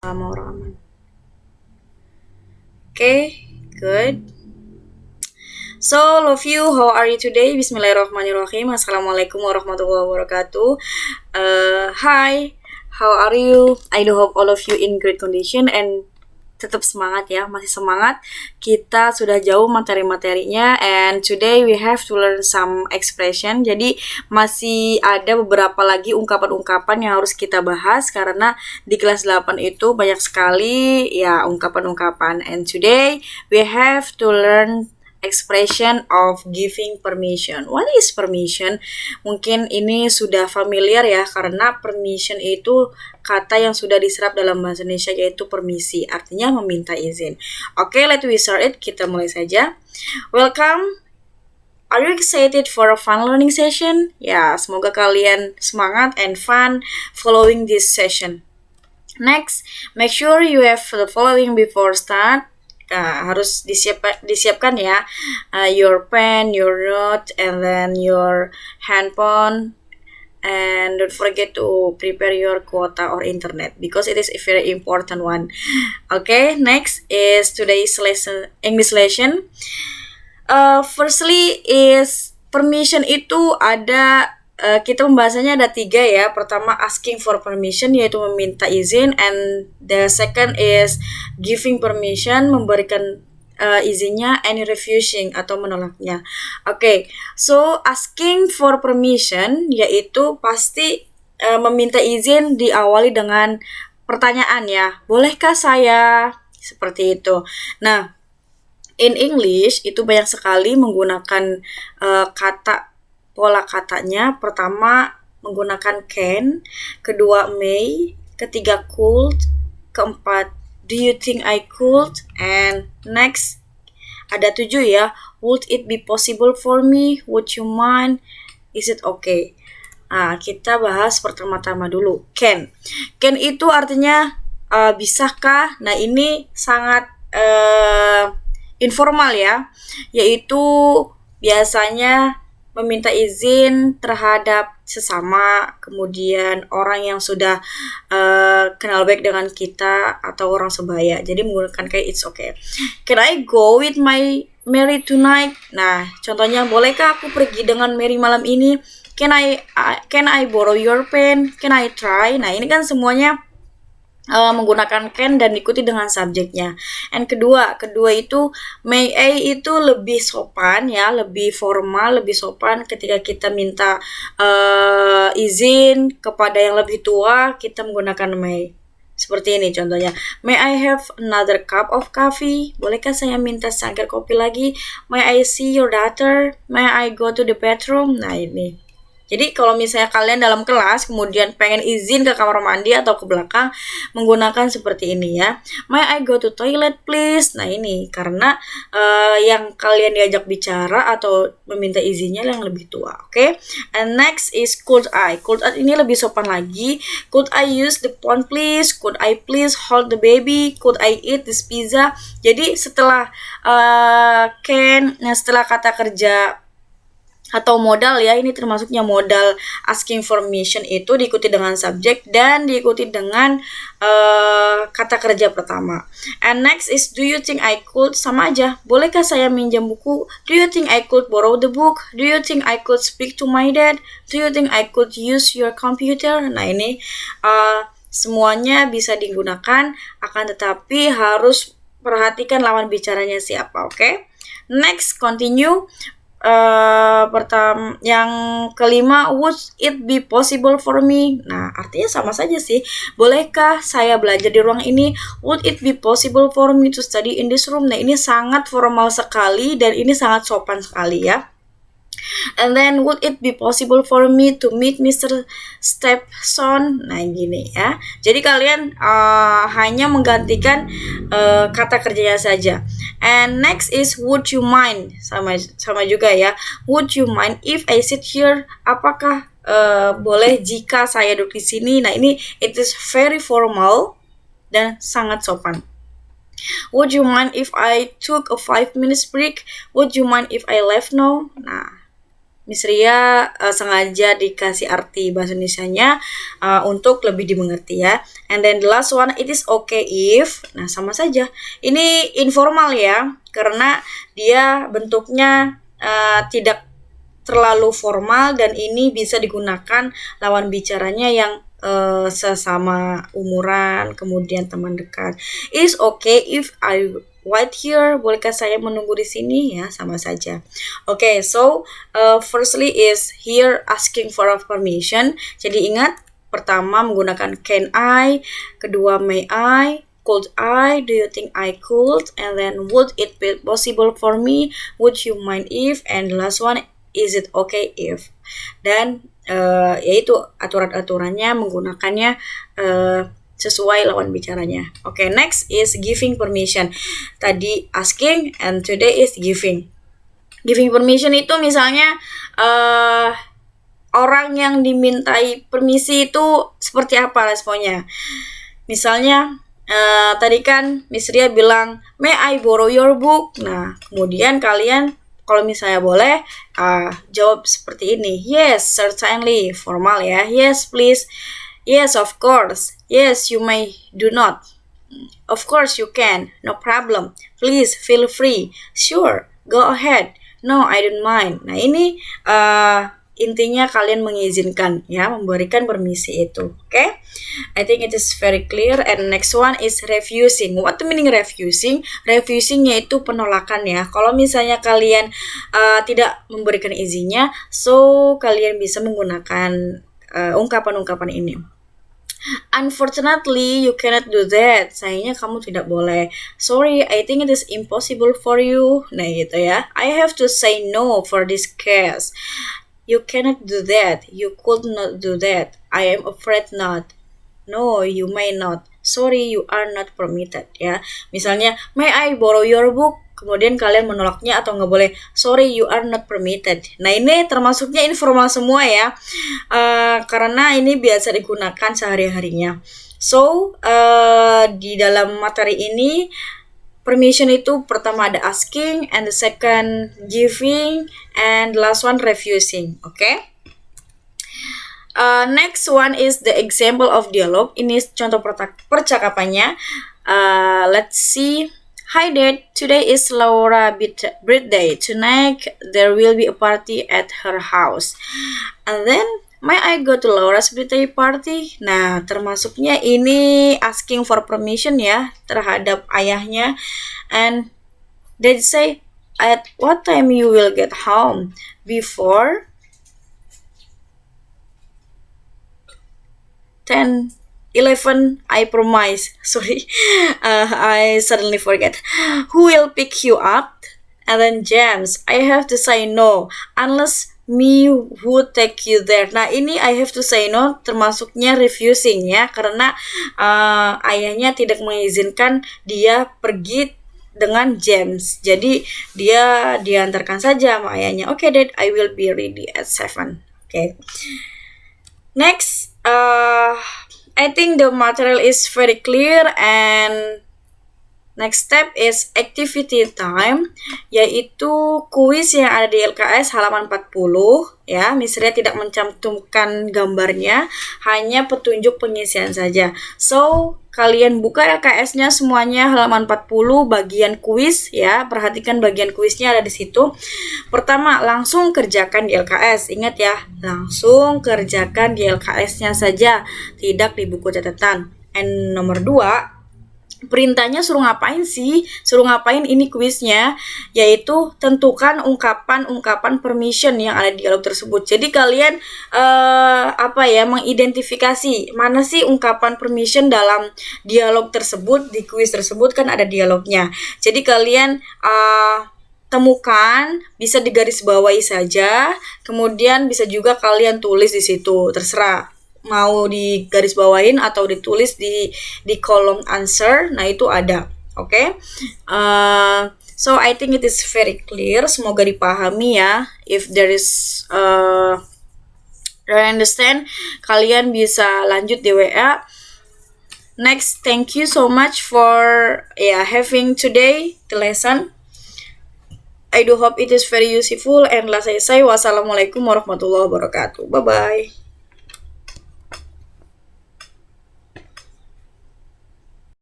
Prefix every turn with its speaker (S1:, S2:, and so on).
S1: sama orang aman. Okay, good. So, love you. How are you today? Bismillahirrahmanirrahim. Assalamualaikum warahmatullahi wabarakatuh. Hi, how are you? I do hope all of you in great condition and tetap semangat ya, masih semangat. Kita sudah jauh materi-materinya and today we have to learn some expression. Jadi masih ada beberapa lagi ungkapan-ungkapan yang harus kita bahas karena di kelas 8 itu banyak sekali ya ungkapan-ungkapan. And today we have to learn expression of giving permission. What is permission? Mungkin ini sudah familiar ya karena permission itu kata yang sudah diserap dalam bahasa Indonesia yaitu permisi, artinya meminta izin. Oke, let's start it. Kita mulai saja. Welcome. Are you excited for a fun learning session? Ya, semoga kalian semangat and fun following this session. Next, make sure you have the following before start. Harus disiapkan ya, your pen, your note, and then your handphone, and don't forget to prepare your quota or internet because it is a very important one. Okay, next is today's lesson, English lesson. Firstly is permission itu ada kita pembahasannya ada 3 ya. Pertama asking for permission yaitu meminta izin, and the second is giving permission, memberikan izinnya, and refusing atau menolaknya. Oke, so asking for permission yaitu pasti meminta izin diawali dengan pertanyaan ya. Bolehkah saya? Seperti itu. Nah, in English itu banyak sekali menggunakan kata pola katanya. Pertama menggunakan can, kedua may, ketiga could, keempat do you think I could, and next ada 7 ya. Would it be possible for me? Would you mind? Is it okay? Nah, kita bahas pertama-tama dulu can. Can itu artinya bisakah? Nah, ini sangat informal ya, yaitu biasanya meminta izin terhadap sesama, kemudian orang yang sudah kenal baik dengan kita atau orang sebaya. Jadi menggunakan kayak it's okay. Can I go with my Mary tonight? Nah, contohnya bolehkah aku pergi dengan Mary malam ini? Can I borrow your pen? Can I try? Nah, ini kan semuanya menggunakan can dan diikuti dengan subjeknya. And kedua itu may I itu lebih sopan ya, lebih formal, lebih sopan ketika kita minta izin kepada yang lebih tua, kita menggunakan may. Seperti ini contohnya. May I have another cup of coffee? Bolehkah saya minta secangkir kopi lagi? May I see your daughter? May I go to the bathroom? Nah, ini. Jadi kalau misalnya kalian dalam kelas kemudian pengen izin ke kamar mandi atau ke belakang, menggunakan seperti ini ya. May I go to toilet please? Nah, ini karena yang kalian diajak bicara atau meminta izinnya yang lebih tua. Oke? And next is could I? Could I ini lebih sopan lagi. Could I use the phone please? Could I please hold the baby? Could I eat this pizza? Jadi setelah setelah kata kerja atau modal ya, ini termasuknya modal asking permission itu diikuti dengan subjek dan diikuti dengan kata kerja pertama. And next is do you think I could? Sama aja, bolehkah saya minjam buku? Do you think I could borrow the book? Do you think I could speak to my dad? Do you think I could use your computer? Nah, ini semuanya bisa digunakan, akan tetapi harus perhatikan lawan bicaranya siapa. Oke? Next, continue. Yang kelima, would it be possible for me? Nah, artinya sama saja sih. Bolehkah saya belajar di ruang ini? Would it be possible for me to study in this room? Nah, ini sangat formal sekali dan ini sangat sopan sekali ya. And then would it be possible for me to meet Mr. Stepson? Nah, gini ya. Jadi kalian hanya menggantikan kata kerjanya saja. And next is would you mind? Sama juga ya. Would you mind if I sit here? Apakah boleh jika saya duduk di sini? Nah, ini it is very formal dan sangat sopan. Would you mind if I took a 5 minutes break? Would you mind if I left now? Nah, Miss Ria sengaja dikasih arti bahasa Indonesianya untuk lebih dimengerti ya. And then the last one, it is okay if. Nah, sama saja. Ini informal ya, karena dia bentuknya tidak terlalu formal dan ini bisa digunakan lawan bicaranya yang sesama umuran, kemudian teman dekat. It's okay if I wait here. Bolehkah saya menunggu di sini? Ya, sama saja. Okay, so firstly is here asking for a permission. Jadi ingat, pertama menggunakan can I, kedua may I, could I, do you think I could, and then would it be possible for me, would you mind if, and the last one, is it okay if. Dan yaitu aturan-aturannya menggunakannya sesuai lawan bicaranya. Okay, next is giving permission. Tadi asking and today is giving. Giving permission itu misalnya orang yang dimintai permisi itu seperti apa responnya. Misalnya tadi kan Miss Ria bilang, may I borrow your book? Nah, kemudian kalian kalau misalnya boleh, jawab seperti ini. Yes, certainly. Formal ya. Yes, please. Yes, of course. Yes, you may do not. Of course you can. No problem. Please, feel free. Sure, go ahead. No, I don't mind. Nah, ini intinya kalian mengizinkan ya, memberikan permisi itu. Okay? I think it is very clear. And next one is refusing. What the meaning refusing? Refusing yaitu penolakan ya. Kalau misalnya kalian tidak memberikan izinnya, so kalian bisa menggunakan ungkapan-ungkapan ini. Unfortunately, you cannot do that. Sayangnya kamu tidak boleh. Sorry, I think it is impossible for you. Nah, gitu ya. I have to say no for this case. You cannot do that. You could not do that. I am afraid not. No, you may not. Sorry, you are not permitted. Ya, misalnya, may I borrow your book? Kemudian kalian menolaknya atau nggak boleh. Sorry, you are not permitted. Nah, ini termasuknya informal semua ya, karena ini biasa digunakan sehari-harinya. So, di dalam materi ini, permission itu pertama ada asking, and the second giving, and the last one refusing. Okay? Next one is the example of dialogue. Ini contoh percakapannya. Let's see. Hi Dad, today is Laura's birthday. Tonight there will be a party at her house. And then, may I go to Laura's birthday party? Nah, termasuknya ini asking for permission ya terhadap ayahnya. And they say, at what time you will get home? Before 10:11, I promise. Sorry, I suddenly forget. Who will pick you up? And then James, I have to say no, unless me who take you there. Nah, ini I have to say no termasuknya refusing ya, karena ayahnya tidak mengizinkan dia pergi dengan James. Jadi dia diantarkan saja sama ayahnya. Okay, Dad, I will be ready at 7. Okay. Next, I think the material is very clear, and next step is activity time, yaitu kuis yang ada di LKS halaman 40 ya. Miss Ria tidak mencantumkan gambarnya, hanya petunjuk pengisian saja. So, kalian buka LKS-nya semuanya halaman 40 bagian kuis ya. Perhatikan bagian kuisnya ada di situ. Pertama, langsung kerjakan di LKS. Ingat ya, langsung kerjakan di LKS-nya saja, tidak di buku catatan. And nomor 2, perintahnya suruh ngapain sih? Suruh ngapain ini kuisnya? Yaitu tentukan ungkapan-ungkapan permission yang ada di dialog tersebut. Jadi kalian mengidentifikasi mana sih ungkapan permission dalam dialog tersebut. Di kuis tersebut kan ada dialognya. Jadi kalian temukan, bisa digarisbawahi saja. Kemudian bisa juga kalian tulis di situ, terserah. Mau digarisbawahin atau ditulis di kolom answer, nah itu ada. Oke. So I think it is very clear, semoga dipahami ya. If there is understand, kalian bisa lanjut di WA. Next, thank you so much for having today the lesson. I do hope it is very useful, and last I say wassalamualaikum warahmatullahi wabarakatuh. Bye bye.